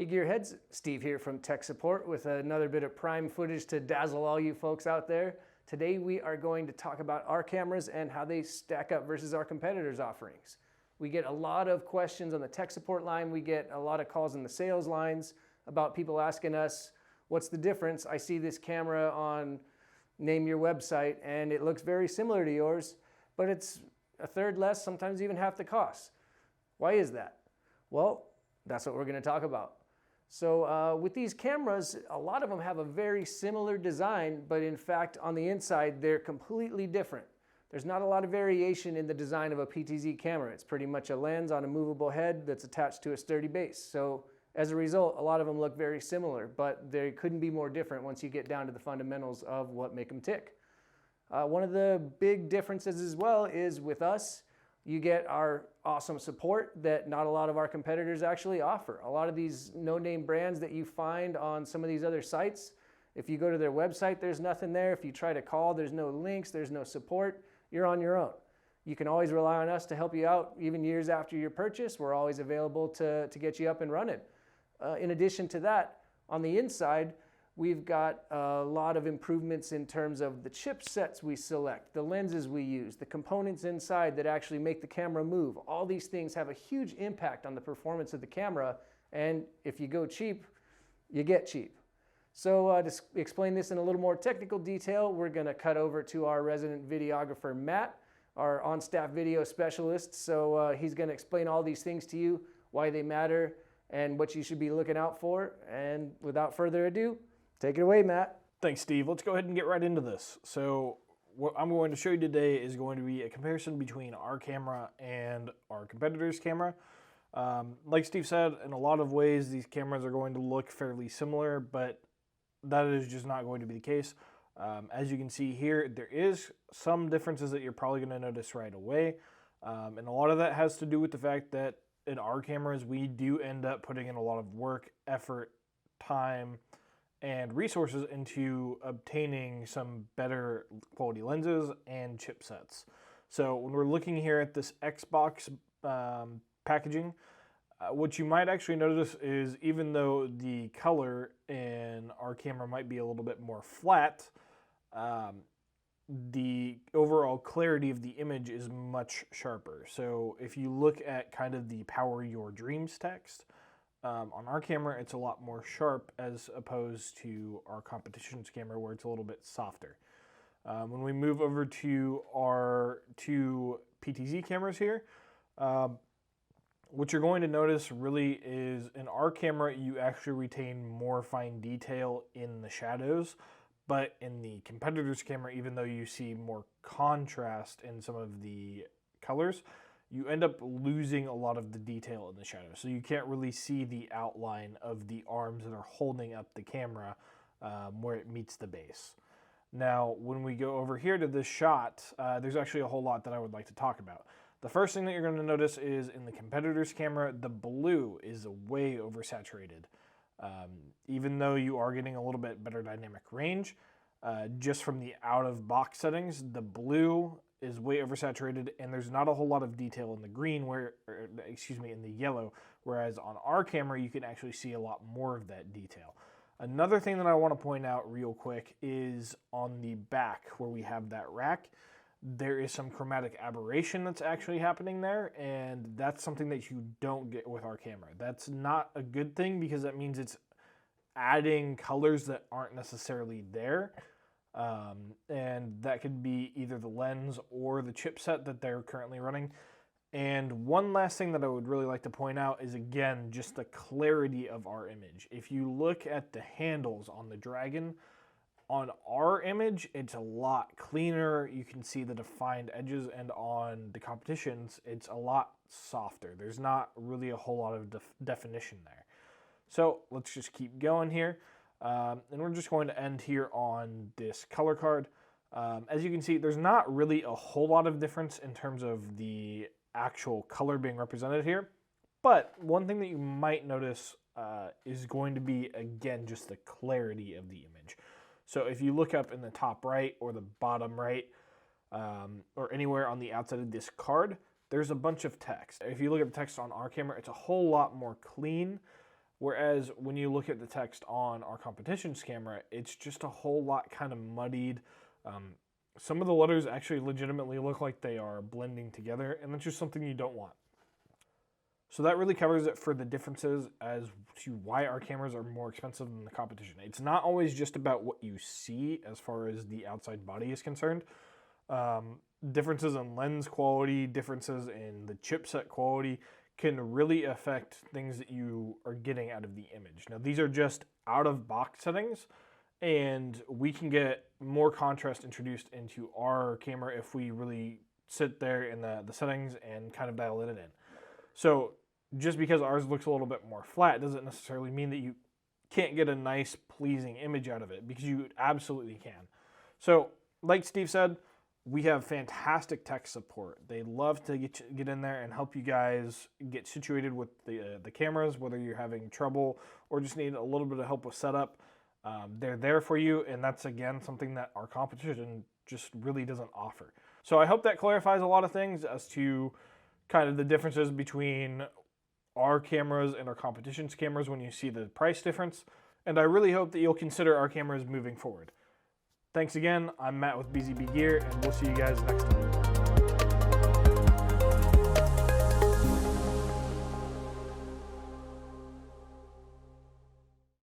Hey Gearheads, Steve here from Tech Support with another bit of prime footage to dazzle all you folks out there. Today we are going to talk about our cameras and how they stack up versus our competitors' offerings. We get a lot of questions on the tech support line. We get a lot of calls in the sales lines about people asking us, what's the difference? I see this camera on name your website and it looks very similar to yours, but it's a third less, sometimes even half the cost. Why is that? Well, that's what we're going to talk about. So with these cameras, a lot of them have a very similar design, but in fact on the inside they're completely different. There's not a lot of variation in the design of a PTZ camera. It's pretty much a lens on a movable head that's attached to a sturdy base. So as a result, a lot of them look very similar, but they couldn't be more different once you get down to the fundamentals of what make them tick. One of the big differences as well is with us, you get our awesome support that not a lot of our competitors actually offer. A lot of these no-name brands that you find on some of these other sites, if you go to their website, there's nothing there. If you try to call, there's no links, there's no support. You're on your own. You can always rely on us to help you out even years after your purchase. We're always available to get you up and running. In addition to that, on the inside, we've got a lot of improvements in terms of the chipsets we select, the lenses we use, the components inside that actually make the camera move. All these things have a huge impact on the performance of the camera, and if you go cheap, you get cheap. So to explain this in a little more technical detail, we're going to cut over to our resident videographer, Matt, our on-staff video specialist. So he's going to explain all these things to you, why they matter, and what you should be looking out for. And without further ado, take it away, Matt. Thanks, Steve. Let's go ahead and get right into this. So what I'm going to show you today is going to be a comparison between our camera and our competitor's camera. Like Steve said, in a lot of ways, these cameras are going to look fairly similar, but that is just not going to be the case. As you can see here, there is some differences that you're probably going to notice right away. And a lot of that has to do with the fact that in our cameras, we do end up putting in a lot of work, effort, time, and resources into obtaining some better quality lenses and chipsets. So when we're looking here at this Xbox packaging, what you might actually notice is even though the color in our camera might be a little bit more flat, the overall clarity of the image is much sharper. So if you look at kind of the Power Your Dreams text, on our camera, it's a lot more sharp as opposed to our competition's camera where it's a little bit softer. When we move over to our two PTZ cameras here, what you're going to notice really is in our camera, you actually retain more fine detail in the shadows, but in the competitor's camera, even though you see more contrast in some of the colors, you end up losing a lot of the detail in the shadow. So you can't really see the outline of the arms that are holding up the camera where it meets the base. Now, when we go over here to this shot, there's actually a whole lot that I would like to talk about. The first thing that you're going to notice is in the competitor's camera, the blue is way oversaturated. Even though you are getting a little bit better dynamic range, just from the out-of-box settings, the blue is way oversaturated, and there's not a whole lot of detail in the green, in the yellow, whereas on our camera, you can actually see a lot more of that detail. Another thing that I want to point out real quick is on the back where we have that rack, there is some chromatic aberration that's actually happening there, and that's something that you don't get with our camera. That's not a good thing because that means it's adding colors that aren't necessarily there. And that could be either the lens or the chipset that they're currently running. And one last thing that I would really like to point out is, again, just the clarity of our image. If you look at the handles on the Dragon, on our image, it's a lot cleaner. You can see the defined edges, and on the competition's, it's a lot softer. There's not really a whole lot of definition there. So let's just keep going here. And we're just going to end here on this color card. As you can see, there's not really a whole lot of difference in terms of the actual color being represented here. But one thing that you might notice is going to be, again, just the clarity of the image. So if you look up in the top right or the bottom right, or anywhere on the outside of this card, there's a bunch of text. If you look at the text on our camera, it's a whole lot more clean. Whereas when you look at the text on our competition's camera, it's just a whole lot kind of muddied. Some of the letters actually legitimately look like they are blending together, and that's just something you don't want. So that really covers it for the differences as to why our cameras are more expensive than the competition. It's not always just about what you see as far as the outside body is concerned. Differences in lens quality, differences in the chipset quality can really affect things that you are getting out of the image. Now, these are just out-of-box settings, and we can get more contrast introduced into our camera if we really sit there in the settings and kind of dial it in. So just because ours looks a little bit more flat doesn't necessarily mean that you can't get a nice, pleasing image out of it, because you absolutely can. So like Steve said, we have fantastic tech support. They love to get in there and help you guys get situated with the cameras, whether you're having trouble or just need a little bit of help with setup. They're there for you, and that's, again, something that our competition just really doesn't offer. So I hope that clarifies a lot of things as to kind of the differences between our cameras and our competition's cameras when you see the price difference. And I really hope that you'll consider our cameras moving forward. Thanks again. I'm Matt with BZB Gear, and we'll see you guys next time.